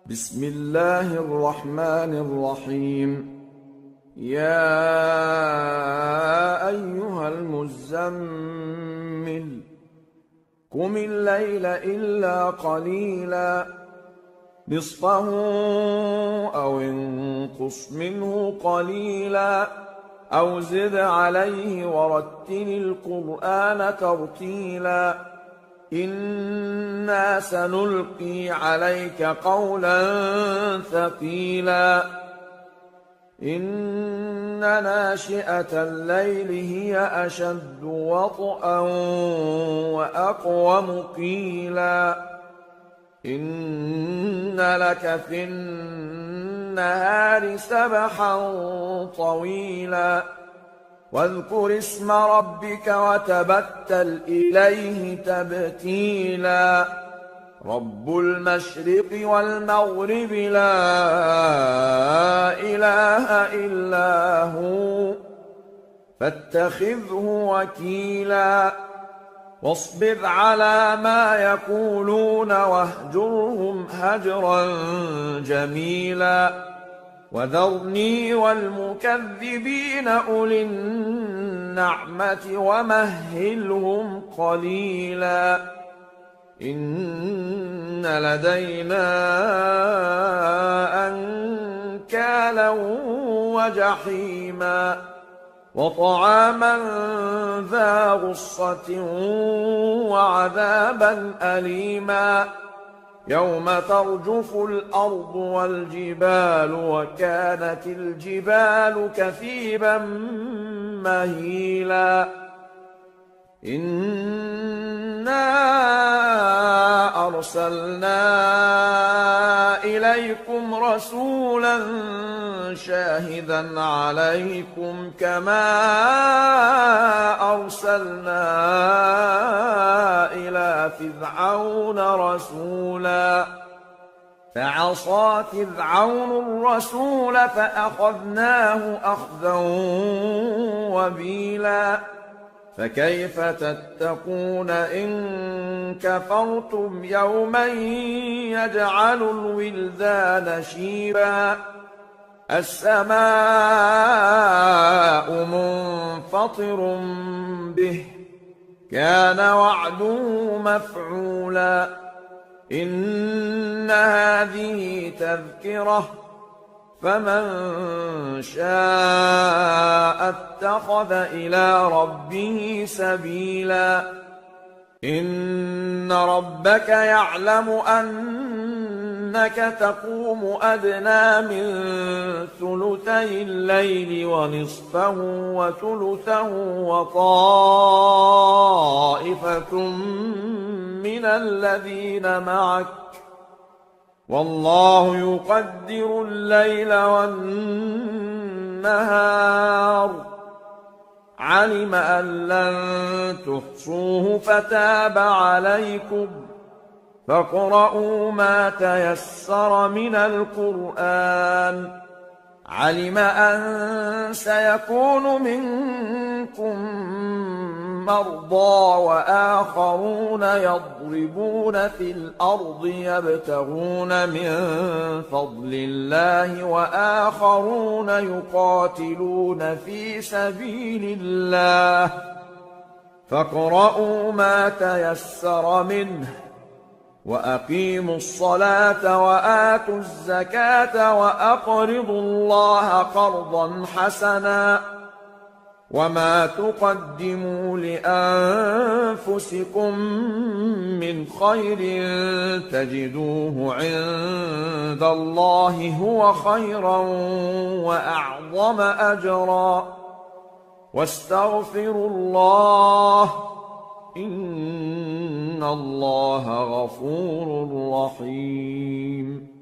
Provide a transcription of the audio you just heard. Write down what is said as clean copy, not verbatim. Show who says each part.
Speaker 1: بسم الله الرحمن الرحيم. يا أيها المزمل قم الليل إلا قليلا نصفه أو انقص منه قليلا أو زد عليه ورتل القرآن ترتيلا إنا سنلقي عليك قولا ثقيلا إن ناشئة الليل هي أشد وطئا وأقوم قيلا إن لك في النهار سبحا طويلا واذكر اسم ربك وتبتل إليه تبتيلا رب المشرق والمغرب لا إله إلا هو فاتخذه وكيلا واصبر على ما يقولون واهجرهم هجرا جميلا وذرني والمكذبين أولي النعمة ومهلهم قليلا إن لدينا أنكالا وجحيما وطعاما ذا غصة وعذابا أليما يوم ترجف الأرض والجبال وكانت الجبال كثيبا مهيلا إنا أرسلنا إليكم رسولا شاهدا عليكم كما أرسلنا إلى فرعون رسولا فعصى فرعون الرسول فأخذناه أخذا وبيلا فكيف تتقون إن كفرتم يوما يجعل الولدان شيبا السماء منفطر به كان وعده مفعولا إن هذه تذكرة فمن شاء اتخذ إلى ربه سبيلا إن ربك يعلم أنك تقوم أدنى من ثلثي الليل ونصفه وثلثه وطائفة من الذين معك والله يقدر الليل والنهار علم أن لن تحصوه فتاب عليكم فاقرؤوا ما تيسر من القرآن علم أن سيكون منكم مرضى وآخرون يضربون في الأرض يبتغون من فضل الله وآخرون يقاتلون في سبيل الله فاقرؤوا ما تيسر منه وأقيموا الصلاة وآتوا الزكاة وأقرضوا الله قرضا حسنا وما تقدموا لأنفسكم من خير تجدوه عند الله هو خيرا وأعظم أجرا واستغفروا الله إن الله غفور رحيم.